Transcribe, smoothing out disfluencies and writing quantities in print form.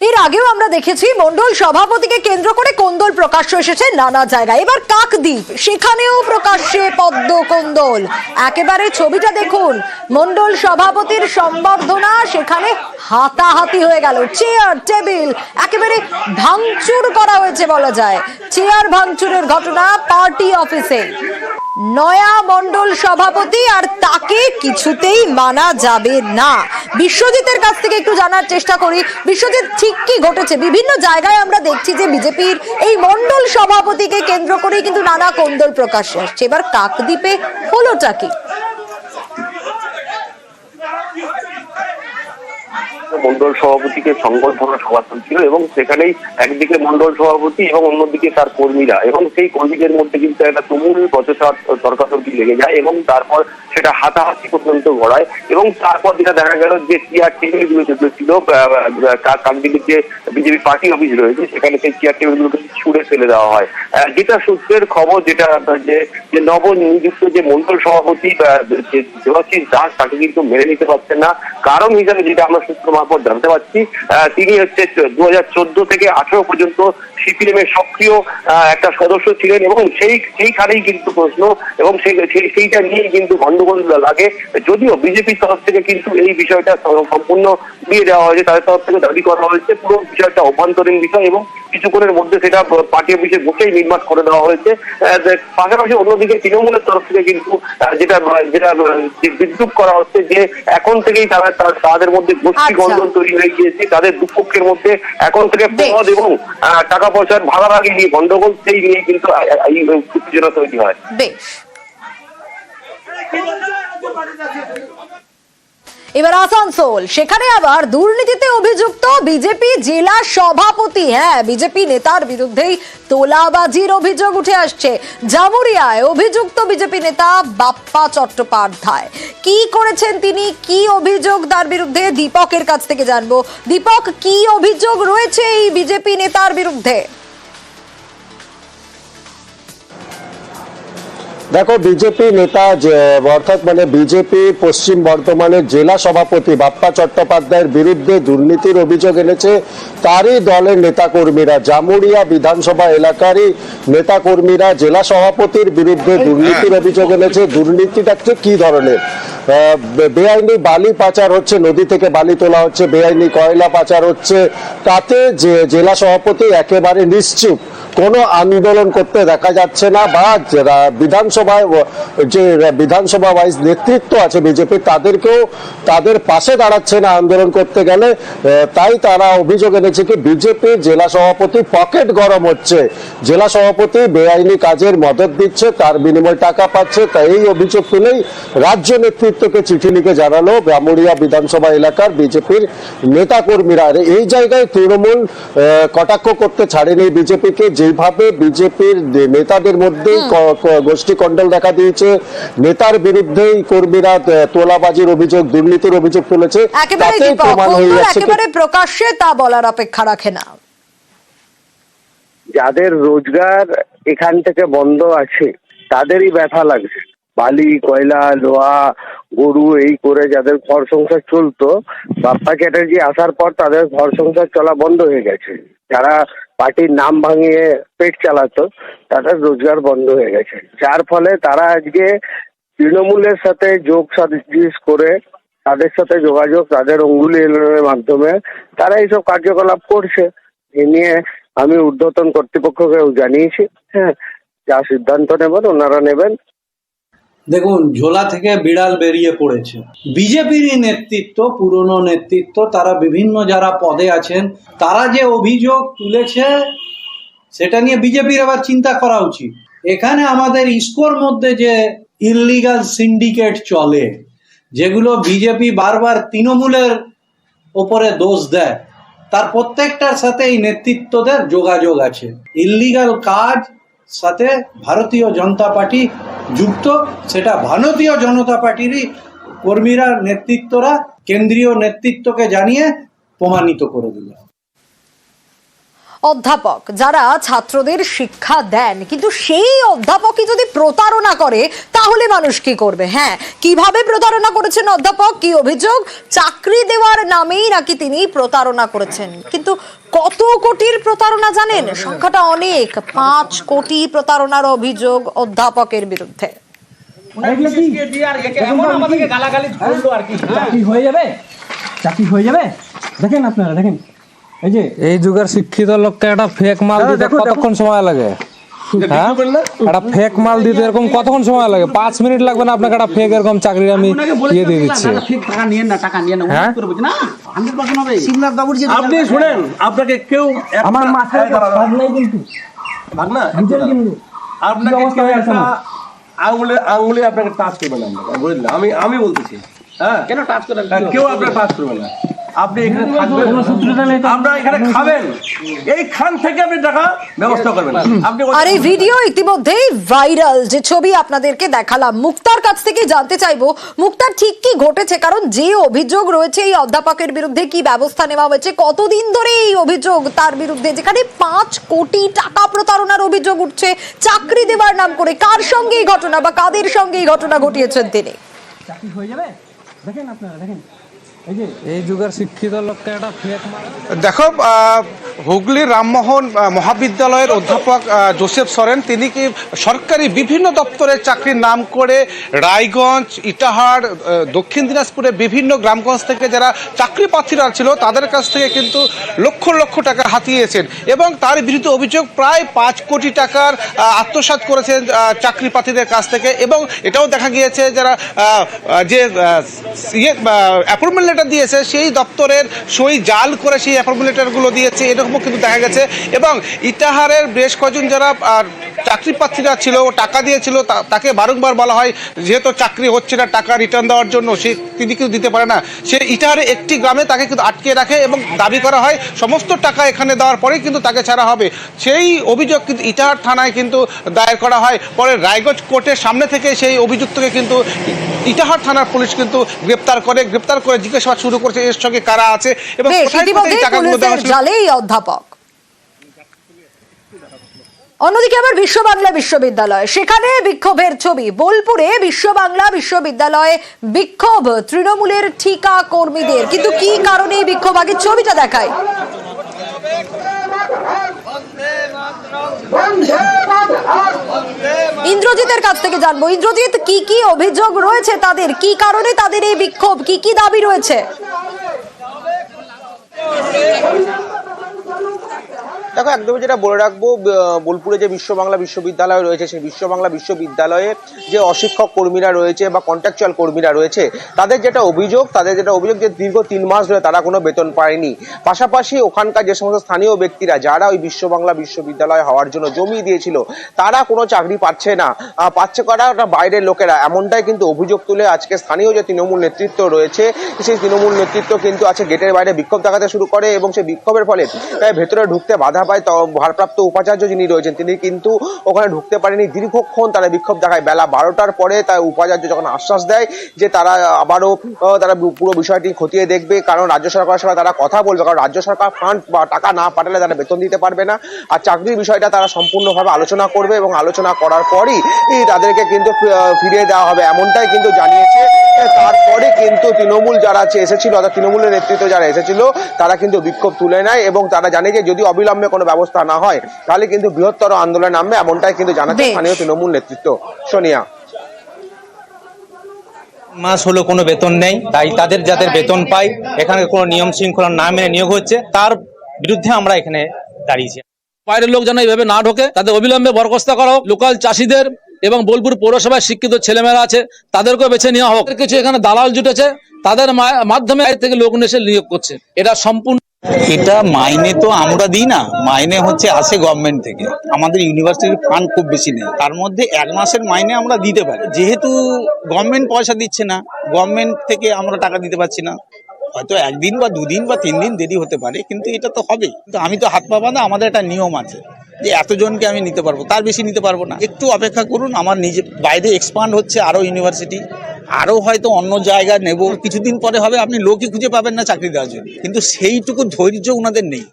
এর আগেও আমরা দেখেছি মন্ডল সভাপতিকে কেন্দ্র করে কোন্দল প্রকাশ্য এসেছে নানা জায়গায়। এবার কাকদ্বীপ, সেখানেও প্রকাশ্যে পদ্ম কোন্দল। একেবারে ছবিটা দেখুন, মন্ডল সভাপতির সম্বর্ধনা, সেখানে হাতাহাতি হয়ে গেল। চেয়ার টেবিল একেবারে ভাঙচুর করা হয়েছে বলা যায়। চেয়ার ভাঙচুরের ঘটনা পার্টি অফিসে। নয়া মন্ডল সভাপতি, আর তাকে কিছুতেই মানা যাবে না। বিশ্বজিতের কাছ থেকে একটু জানার চেষ্টা করি। বিশ্বজিৎ, ঠিক কি ঘটেছে? বিভিন্ন জায়গায় আমরা দেখছি যে বিজেপির এই মন্ডল সভাপতিকে কেন্দ্র করেই কিন্তু নানা কোন্দল প্রকাশ্যে আসছে। এবার কাকদ্বীপে হলোটা কি? মন্ডল সভাপতিকে সংবর্ধনা সভা চলছিল এবং সেখানেই একদিকে মন্ডল সভাপতি এবং অন্যদিকে তার কর্মীরা, এবং সেই কর্মীদের মধ্যে কিন্তু একটা তুমুল বচসার তর্কাতর্কি লেগে যায় এবং তারপর সেটা হাতাহাতি পর্যন্ত গড়ায়। এবং তারপর যেটা দেখা গেল যে চেয়ার টেবিলগুলো যেগুলো ছিল কাকদ্বীপের যে বিজেপি পার্টি অফিস রয়েছে, সেখানে সেই চেয়ার টেবিলগুলোকে ছুড়ে ফেলে দেওয়া হয়। যেটা সূত্রের খবর, যেটা যে নবনিযুক্ত যে মন্ডল সভাপতি দেবাশিস দাস, তাকে কিন্তু মেনে নিতে পারছেন না। কারণ হিসাবে যেটা আমরা সূত্র মারফত জানতে পারছি, তিনি হচ্ছে 2014 থেকে 18 পর্যন্ত সিপিএম এর সক্রিয় একটা সদস্য ছিলেন এবং সেইখানেই কিন্তু প্রশ্ন এবং সেইটা নিয়েই কিন্তু গন্ডগোল লাগে। যদিও বিজেপির তরফ থেকে কিন্তু এই বিষয়টা সম্পূর্ণ দিয়ে দেওয়া হয়েছে, তাদের তরফ থেকে দাবি করা হয়েছে পুরো বিষয়টা অভ্যন্তরীণ বিষয় এবং কিছুক্ষণের মধ্যে সেটা পার্টি অফিসে বসেই নির্মাণ করে দেওয়া হয়েছে। পাশাপাশি অন্যদিকে তৃণমূলের তরফ থেকে কিন্তু যেটা বিদ্রুপ করা হচ্ছে যে এখন থেকেই তাদের মধ্যে গোষ্ঠী গন্ধন তৈরি হয়ে গিয়েছে, তাদের দুপক্ষের মধ্যে এখন থেকে পদ এবং টাকা পয়সার ভাগাভাগি নিয়ে গন্ডগোল, সেই নিয়ে কিন্তু এই উত্তেজনা তৈরি হয়। এবার আসানসোল, সেখানে আবার দুর্নীতিতে অভিযুক্ত বিজেপি জেলা সভাপতি, বিজেপি নেতার বিরুদ্ধেই তোলাবাজির অভিযোগ উঠে আসছে। জামুরিয়ায় অভিযুক্ত বিজেপি নেতা বাপ্পা চট্টোপাধ্যায়। কি করেছেন তিনি, কি অভিযোগ তার বিরুদ্ধে, দীপকের কাছ থেকে জানবো। দীপক, কি অভিযোগ রয়েছে এই বিজেপি নেতার বিরুদ্ধে? দেখো, বিজেপি নেতা অর্থাৎ বিজেপি পশ্চিম বর্ধমানের জেলা সভাপতি বাপ্পা চট্টোপাধ্যায়ের বিরুদ্ধে দুর্নীতির অভিযোগ এনেছে তারই দলের নেতাকর্মীরা। জামুরিয়া বিধানসভা এলাকারই নেতাকর্মীরা জেলা সভাপতির বিরুদ্ধে দুর্নীতির অভিযোগ এনেছে। দুর্নীতিটা কি ধরনের? বেআইনি বালি পাচার হচ্ছে, নদী থেকে বালি তোলা হচ্ছে, বেআইনি কয়লা পাচার হচ্ছে। তাতে জেলা সভাপতি একেবারে নিশ্চুপ, কোনো আন্দোলন করতে দেখা যাচ্ছে না, বা বিধানসভায় যে বিধানসভা ওয়াইজ নেতৃত্ব আছে বিজেপি, তাদেরকেও তাদের পাশে দাঁড়াচ্ছে না আন্দোলন করতে গেলে। তাই তারা অভিযোগ এনেছে কি বিজেপির জেলা সভাপতি পকেট গরম হচ্ছে, জেলা সভাপতি বেআইনি কাজের মদত দিচ্ছে, তার বিনিময়ে টাকা পাচ্ছে। তাই এই অভিযোগ তুলেই রাজ্য নেতৃত্বকে চিঠি লিখে জানালো জামুরিয়া বিধানসভা এলাকার বিজেপির নেতাকর্মীরা। এই জায়গায় তৃণমূল কটাক্ষ করতে ছাড়েনি বিজেপিকে। যেভাবে বিজেপির নেতাদের মধ্যেই গোষ্ঠী কন্ডল দেখা দিয়েছে, নেতার বিরুদ্ধেই কর্মীরা তোলাবাজির অভিযোগ, দুর্নীতির অভিযোগ তুলেছে, তাতে প্রমাণ হয়ে যাচ্ছে একেবারে প্রকাশ্যে তা বলার অপেক্ষা রাখে না। যাদের রোজগার এখান থেকে বন্ধ আছে তাদেরই ব্যথা লাগছে। বালি, কয়লা, লোহা, গরু এই করে যাদের ঘর সংসার চলতো, বাপ্পা চ্যাটার্জি আসার পর তাদের ঘর সংসার চলা বন্ধ হয়ে গেছে। যারা পার্টির নাম ভাঙিয়ে পেট চালাতো তাদের রোজগার বন্ধ হয়ে গেছে, যার ফলে তারা আজকে তৃণমূলের সাথে যোগ সাদৃশ করে তাদের সাথে যোগাযোগ, তাদের অঙ্গুলি এলনের মাধ্যমে তারা এইসব কার্যকলাপ করছে। এ নিয়ে আমি ঊর্ধ্বতন কর্তৃপক্ষকে জানিয়েছি, যা সিদ্ধান্ত নেবেন ওনারা নেবেন। দেখুন, ঝোলা থেকে বিড়াল বেরিয়ে পড়েছে। বিজেপির নেতৃত্ব, পুরনো নেতৃত্ব, তারা বিভিন্ন যারা পদে আছেন, তারা যে অভিযোগ তুলেছে সেটা নিয়ে বিজেপির আবার চিন্তা করা উচিত। এখানে আমাদের ইস্কোর মধ্যে যে ইললিগাল সিন্ডিকেট চলে, যেগুলো বিজেপি বারবার তৃণমূলের ওপরে দোষ দেয়, তার প্রত্যেকটার সাথে এই নেতৃত্বদের যোগাযোগ আছে। ইললিগাল কাজ সাথে ভারতীয় জনতা পার্টি যুক্ত, সেটা ভারতীয় জনতা পার্টিরই কর্মীরা, নেতৃত্বরা কেন্দ্রীয় নেতৃত্বকে জানিয়ে প্রমাণিত করে দিল। অধ্যাপক যারা ছাত্রদের শিক্ষা দেন, কিন্তু সেই অধ্যাপকই যদি প্রতারণা করে তাহলে মানুষ কি করবে? হ্যাঁ, কিভাবে প্রতারণা করেছেন অধ্যাপক, কি অভিযোগ? চাকরি দেওয়ার নামেই নাকি তিনি প্রতারণা করেছেন। কিন্তু কত কোটির প্রতারণা জানেন? সংখ্যাটা অনেক, 5 কোটি প্রতারণার অভিযোগ অধ্যাপকের বিরুদ্ধে। চাকরি হয়ে যাবে দেখেন, আপনারা দেখেন, এই যে এই যুগের শিক্ষিত লোককে একটা ফেক মাল দিতে কতক্ষণ সময় লাগে? হ্যাঁ, একটা ফেক মাল দিতে এরকম কতক্ষণ সময় লাগে? 5 মিনিট লাগবে না আপনাকে একটা ফেক এরকম চাকরি আমি দিয়ে দিচ্ছি। হ্যাঁ, আপনি শুনেন, আপনাকে কেউ আমার মাথায় কাজ নাই কিন্তু ভাগনা বুঝলেন কিন্তু আপনাকে অবস্থা কেউ হয়ে গেছে একটা আমার। আঙুলে আপনাকে টাচ করবে না, আপনাকে বুঝলেন? আমি বলতেছি, হ্যাঁ, কেন টাচ করবেন? কেউ আপনাকে টাচ করবে না। আপনি এখানে থাকবেন, কোনো সূত্রতা নেই তো। আপনারা এখানে খাবেন, এইখান থেকে আপনি টাকা ব্যবস্থা করবেন। আপনি আর এই ভিডিও ইতিমধ্যেই ভাইরাল, যে ছবি আপনাদেরকে দেখালাম। মুক্তার কাছ থেকে জানতে চাইবো, মুক্তার ঠিক কি ঘটেছে? কারণ যে অভিযোগ রয়েছে এই অধ্যাপকের বিরুদ্ধে, কি ব্যবস্থা নেওয়া হয়েছে, কতদিন ধরে এই অভিযোগ তার বিরুদ্ধে, যেখানে 5 কোটি টাকা প্রতারণার অভিযোগ উঠছে চাকরি দেওয়ার নাম করে? কার সঙ্গে এই ঘটনা বা কাদের সঙ্গে এই ঘটনা ঘটিয়েছেন তিনি? চাকরি হয়ে যাবে দেখেন, আপনারা দেখেন, এই যে এই যুগের শিক্ষিত লোককে একটা ফেক মাল। দেখো, হুগলির রামমোহন মহাবিদ্যালয়ের অধ্যাপক জোসেফ সরেন, তিনি কি সরকারি বিভিন্ন দপ্তরের চাকরির নাম করে রায়গঞ্জ, ইটাহার, দক্ষিণ দিনাজপুরে বিভিন্ন গ্রামগঞ্জ থেকে যারা চাকরি প্রার্থীরা ছিল তাদের কাছ থেকে কিন্তু লক্ষ লক্ষ টাকা হাতিয়েছেন এবং তার বিরুদ্ধে অভিযোগ প্রায় 5 কোটি টাকার আত্মসাৎ করেছেন চাকরি প্রার্থীদের কাছ থেকে। এবং এটাও দেখা গিয়েছে যারা যে অ্যাপয়েন্টমেন্ট লেটার দিয়েছে সেই দপ্তরের সই জাল করে সেই অ্যাপয়েন্টমেন্ট লেটারগুলো দিয়েছে, এরকমও কিন্তু দেখা গেছে। এবং ইটাহারের বেশ কয়েকজন যারা চাকরি প্রার্থীরা ছিল, টাকা দিয়েছিল, তাকে বারংবার বলা হয় যেহেতু চাকরি হচ্ছে না টাকা রিটার্ন দেওয়ার জন্য, তিনি কিন্তু দিতে পারে না। সে ইটাহারে একটি গ্রামে তাকে কিন্তু আটকে রাখে এবং দাবি করা হয় সমস্ত টাকা এখানে দেওয়ার পরেই কিন্তু তাকে ছাড়া হবে। সেই অভিযোগ কিন্তু ইটাহার থানায় কিন্তু দায়ের করা হয়। পরে রায়গঞ্জ কোর্টের সামনে থেকে সেই অভিযুক্তকে কিন্তু ইটাহার থানার পুলিশ কিন্তু গ্রেপ্তার করে জিজ্ঞাসাবাদ শুরু করেছে এর সঙ্গে কারা আছে এবং কোথায় কোথায় টাকাগুলো দেওয়া ছিল। জালেই অধ্যাপক। অন্যদিকে আবার বিশ্ব বাংলা বিশ্ববিদ্যালয়, সেখানে বিক্ষোভের ছবি। বোলপুরে বিশ্ব বাংলা বিশ্ববিদ্যালয়ে বিক্ষোভ তৃণমূলের ঠিকা কর্মীদের। কিন্তু কি কারণে এই বিক্ষোভ, আগে ছবিটা দেখায়। ইন্দ্রজিতের কাছ থেকে জানবো, ইন্দ্রজিৎ, কি কি অভিযোগ রয়েছে তাদের, কি কারণে তাদের এই বিক্ষোভ, কি কি দাবি রয়েছে? দেখো, একদমই যেটা বলে রাখবো, বোলপুরে যে বিশ্ব বাংলা বিশ্ববিদ্যালয় রয়েছে সেই বিশ্ব বাংলা বিশ্ববিদ্যালয়ের যে অশিক্ষক কর্মীরা রয়েছে বা কন্ট্রাকচুয়াল কর্মীরা রয়েছে তাদের যেটা অভিযোগ যে দীর্ঘ 3 মাস ধরে তারা কোনো বেতন পায়নি। পাশাপাশি ওখানকার যে সমস্ত স্থানীয় ব্যক্তিরা যারা ওই বিশ্ব বাংলা বিশ্ববিদ্যালয় হওয়ার জন্য জমি দিয়েছিল তারা কোনো চাকরি পাচ্ছে না, পাচ্ছে কারা বাইরের লোকেরা, এমনটাই কিন্তু অভিযোগ তুলে আজকে স্থানীয় যে তৃণমূল নেতৃত্ব রয়েছে সেই তৃণমূল নেতৃত্ব কিন্তু আজকে গেটের বাইরে বিক্ষোভ দেখাতে শুরু করে এবং সেই বিক্ষোভের ফলে ভেতরে ঢুকতে বাধা পায়। ভারপ্রাপ্ত উপাচার্য যিনি রয়েছেন তিনি কিন্তু ওখানে ঢুকতে পারেনি। দীর্ঘক্ষণ তারা বিক্ষোভ দেখায়। বেলা 12টার পরে তার উপাচার্য যখন আশ্বাস দেয় যে তারা আবারও তারা পুরো বিষয়টি খতিয়ে দেখবে, কারণ রাজ্য সরকারের সঙ্গে তারা কথা বলবে, কারণ রাজ্য সরকার ফান্ড বা টাকা না পাঠালে তারা বেতন দিতে পারবে না। আর চাকরির বিষয়টা তারা সম্পূর্ণভাবে আলোচনা করবে এবং আলোচনা করার পরই তাদেরকে কিন্তু ফিরিয়ে দেওয়া হবে, এমনটাই কিন্তু জানিয়েছে। তারপরে কিন্তু তৃণমূল যারা এসেছিল অর্থাৎ তৃণমূলের নেতৃত্ব যারা এসেছিল তারা কিন্তু বিক্ষোভ তুলে নেয় এবং তারা জানে যে যদি অবিলম্বে কোনো ব্যবস্থা না হয় তাহলে কিন্তু বৃহত্তর আন্দোলন নামবে, এমনটাই কিন্তু জানাচ্ছে স্থানীয় তৃণমূল নেতৃত্ব। সোনিয়া, মাস হলো কোনো বেতন নেই, তাই তাদের যাদের বেতন পাই, এখানে কোনো নিয়ম শৃঙ্খলা না মেনে নিয়োগ হচ্ছে, তার বিরুদ্ধে আমরা এখানে দাঁড়িয়েছি। বাইরের লোক যেন এইভাবে না ঢোকে, তাদের অবিলম্বে বরখাস্ত করা হোক। লোকাল চাষিদের এবং বোলপুর পৌরসভায় শিক্ষিত ছেলেমেয়েরা আছে তাদেরকেও বেছে নেওয়া হোক। কিছু এখানে দালাল জুটেছে, তাদের মাধ্যমে থেকে লোক এসে নিয়োগ করছে, এটা সম্পূর্ণ। এটা মাইনে তো আমরা দিই না, মাইনে হচ্ছে আসে গভর্নমেন্ট থেকে। আমাদের ইউনিভার্সিটির ফান্ড খুব বেশি নেই, তার মধ্যে 1 মাসের মাইনে আমরা দিতে পারি। যেহেতু গভর্নমেন্ট পয়সা দিচ্ছে না, গভর্নমেন্ট থেকে আমরা টাকা দিতে পারছি না, হয়তো 1 দিন বা 2 দিন বা 3 দিন দেরি হতে পারে, কিন্তু এটা তো হবে। কিন্তু আমি তো হাত পা বাঁধা, আমাদের একটা নিয়ম আছে যে এতজনকে আমি নিতে পারবো, তার বেশি নিতে পারবো না। একটু অপেক্ষা করুন, আমার নিজে বাইরে এক্সপান্ড হচ্ছে আরো ইউনিভার্সিটি, আরো হয়তো অন্য জায়গা নেব, কিছুদিন পরে হবে। আপনি লোকই খুঁজে পাবেন না চাকরি দেওয়ার জন্য, কিন্তু সেইটুকু ধৈর্য ওনাদের নেই।